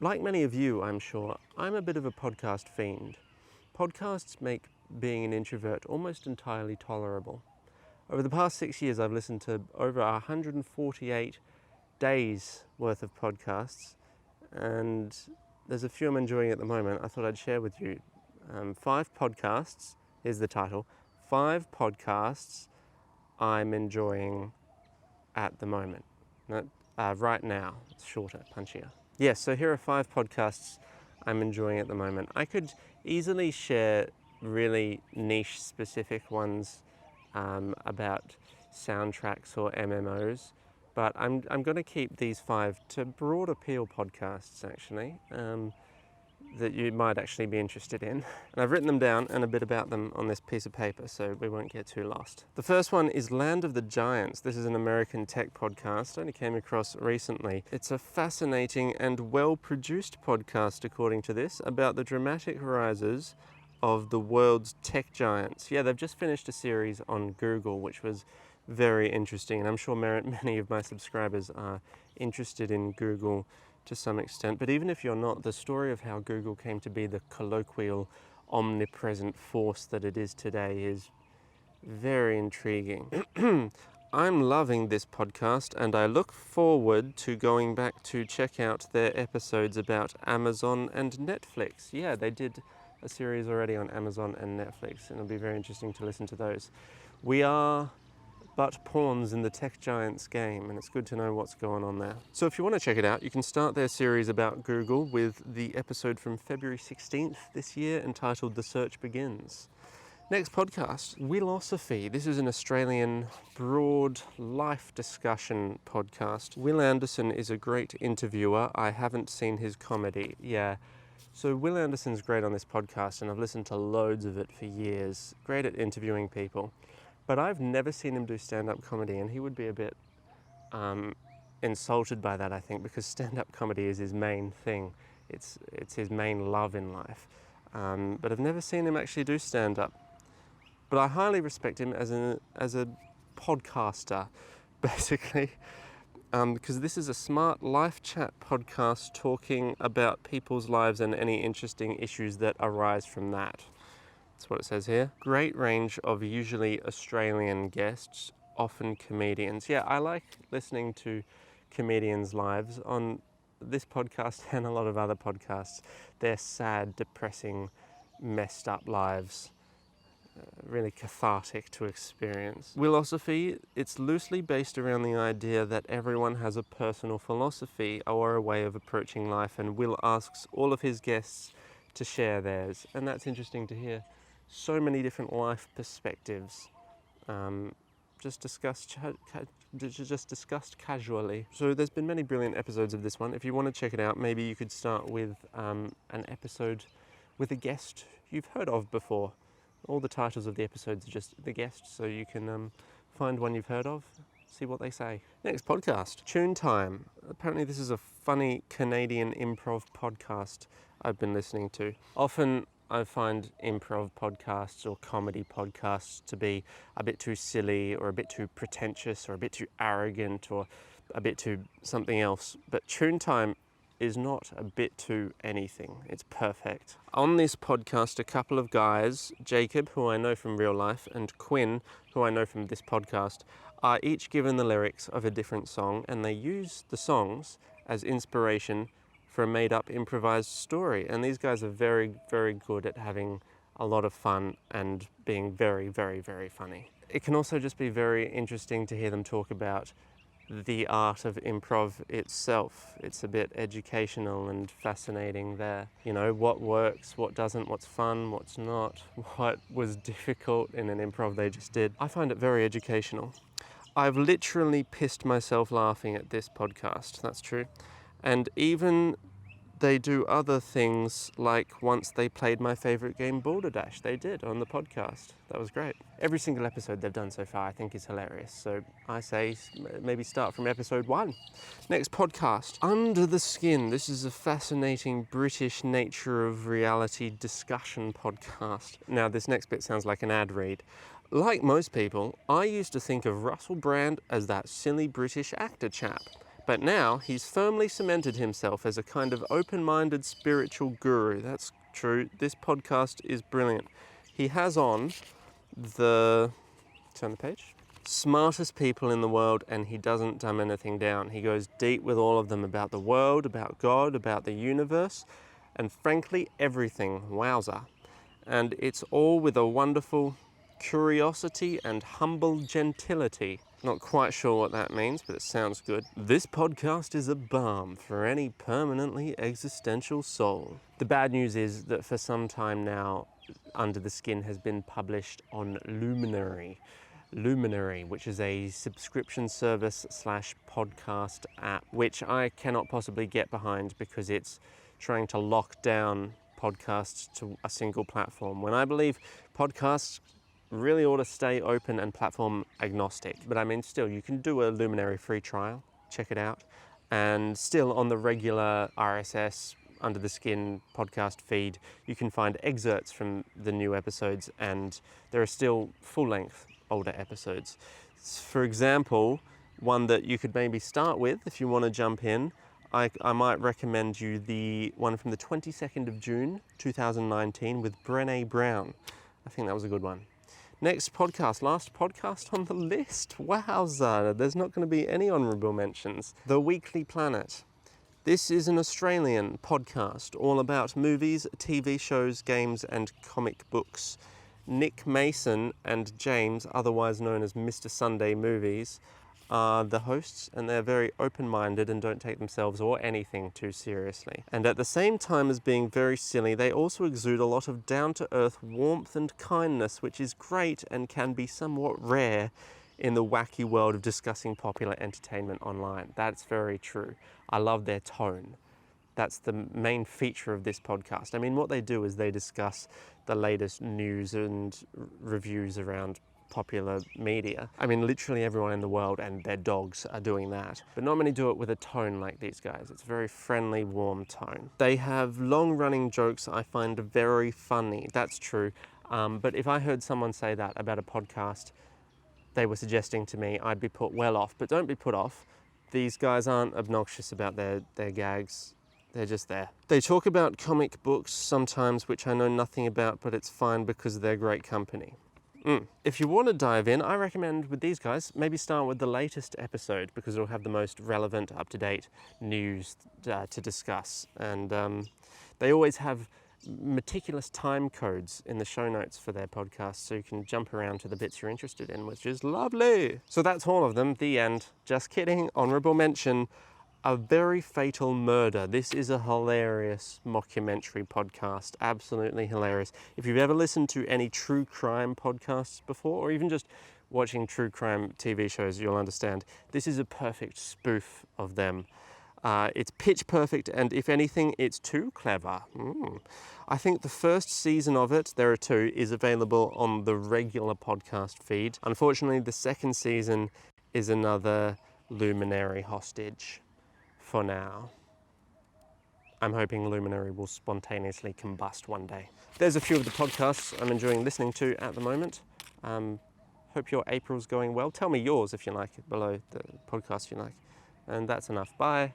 Like many of you, I'm sure, I'm a bit of a podcast fiend. Podcasts make being an introvert almost entirely tolerable. Over the past 6 years, I've listened to over 148 days worth of podcasts, and there's a few I'm enjoying at the moment. I thought I'd share with you 5 podcasts, is the title, 5 podcasts I'm enjoying at the moment. Right now, it's shorter, punchier. Yes, so here are 5 podcasts I'm enjoying at the moment. I could easily share really niche specific ones about soundtracks or MMOs, but I'm going to keep these 5 to broad appeal podcasts actually, that you might actually be interested in. And I've written them down and a bit about them on this piece of paper so we won't get too lost. The first one is Land of the Giants. This is an American tech podcast I only came across recently. It's a fascinating and well-produced podcast, according to this, about the dramatic rises of the world's tech giants. Yeah, they've just finished a series on Google, which was very interesting, and I'm sure many of my subscribers are interested in Google to some extent. But even if you're not, the story of how Google came to be the colloquial, omnipresent force that it is today is very intriguing. I'm loving this podcast, and I look forward to going back to check out their episodes about Amazon and Netflix. Yeah, they did a series already on Amazon and Netflix, and it'll be very interesting to listen to those. We are but pawns in the tech giants game, and it's good to know what's going on there. So if you want to check it out, you can start their series about Google with the episode from February 16th this year entitled The Search Begins. Next podcast, Willosophy. This is an Australian broad life discussion podcast. Will Anderson is a great interviewer. I haven't seen his comedy. Yeah. So Will Anderson's great on this podcast, and I've listened to loads of it for years. Great at interviewing people. But I've never seen him do stand-up comedy, and he would be a bit insulted by that, I think, because stand-up comedy is his main thing. It's his main love in life. But I've never seen him actually do stand-up. But I highly respect him as a podcaster, basically, because this is a smart life chat podcast talking about people's lives and any interesting issues that arise from that. That's what it says here. Great range of usually Australian guests, often comedians. Yeah, I like listening to comedians' lives on this podcast and a lot of other podcasts. They're sad, depressing, messed up lives. Really cathartic to experience. Willosophy, it's loosely based around the idea that everyone has a personal philosophy or a way of approaching life, and Will asks all of his guests to share theirs, and that's interesting to hear. So many different life perspectives, just discussed casually. So there's been many brilliant episodes of this one. If you want to check it out, maybe you could start with an episode with a guest you've heard of before. All the titles of the episodes are just the guests, so you can find one you've heard of, see what they say. Next podcast, Tune Time. Apparently this is a funny Canadian improv podcast I've been listening to. Often I find improv podcasts or comedy podcasts to be a bit too silly or a bit too pretentious or a bit too arrogant or a bit too something else. But Tune Time is not a bit too anything. It's perfect. On this podcast, a couple of guys, Jacob, who I know from real life, and Quinn, who I know from this podcast, are each given the lyrics of a different song, and they use the songs as inspiration for a made-up improvised story. And these guys are very, very good at having a lot of fun and being very, very, very funny. It can also just be very interesting to hear them talk about the art of improv itself. It's a bit educational and fascinating there. You know, what works, what doesn't, what's fun, what's not, what was difficult in an improv they just did. I find it very educational. I've literally pissed myself laughing at this podcast, that's true. And even they do other things, like once they played my favourite game, Balderdash. They did on the podcast. That was great. Every single episode they've done so far I think is hilarious. So I say maybe start from episode 1. Next podcast, Under the Skin. This is a fascinating British nature of reality discussion podcast. Now this next bit sounds like an ad read. Like most people, I used to think of Russell Brand as that silly British actor chap. But now he's firmly cemented himself as a kind of open-minded spiritual guru. That's true. This podcast is brilliant. He has on the... turn the page. Smartest people in the world, and he doesn't dumb anything down. He goes deep with all of them about the world, about God, about the universe, and frankly, everything. Wowza. And it's all with a wonderful curiosity and humble gentility. Not quite sure what that means, but it sounds good. This podcast is a balm for any permanently existential soul. The bad news is that for some time now, Under the Skin has been published on Luminary, which is a subscription service / podcast app, which I cannot possibly get behind because it's trying to lock down podcasts to a single platform, when I believe podcasts really ought to stay open and platform agnostic. But I mean, still, you can do a Luminary free trial, check it out, and still on the regular RSS Under the Skin podcast feed, you can find excerpts from the new episodes, and there are still full-length older episodes. For example, one that you could maybe start with if you want to jump in, I might recommend you the one from the 22nd of June 2019 with Brené Brown. I think that was a good one. Next podcast, last podcast on the list. Wowza, there's not going to be any honourable mentions. The Weekly Planet. This is an Australian podcast all about movies, TV shows, games and comic books. Nick Mason and James, otherwise known as Mr. Sunday Movies, are the hosts, and they're very open-minded and don't take themselves or anything too seriously. And at the same time as being very silly, they also exude a lot of down-to-earth warmth and kindness, which is great and can be somewhat rare in the wacky world of discussing popular entertainment online. That's very true. I love their tone. That's the main feature of this podcast. I mean, what they do is they discuss the latest news and reviews around popular media. I mean, literally everyone in the world and their dogs are doing that. But not many do it with a tone like these guys. It's a very friendly, warm tone. They have long-running jokes I find very funny. That's true. But if I heard someone say that about a podcast they were suggesting to me, I'd be put well off. But don't be put off. These guys aren't obnoxious about their gags. They're just there. They talk about comic books sometimes, which I know nothing about, but it's fine because they're great company. If you want to dive in, I recommend with these guys, maybe start with the latest episode because it'll have the most relevant, up-to-date news to discuss. And they always have meticulous time codes in the show notes for their podcast, so you can jump around to the bits you're interested in, which is lovely. So that's all of them, the end. Just kidding, honourable mention. A Very Fatal Murder. This is a hilarious mockumentary podcast. Absolutely hilarious. If you've ever listened to any true crime podcasts before, or even just watching true crime TV shows, you'll understand. This is a perfect spoof of them. It's pitch perfect, and if anything, it's too clever. I think the first season of it, there are 2, is available on the regular podcast feed. Unfortunately, the second season is another Luminary hostage. For now. I'm hoping Luminary will spontaneously combust one day. There's a few of the podcasts I'm enjoying listening to at the moment. Hope your April's going well. Tell me yours if you like below the podcast you like. And that's enough. Bye.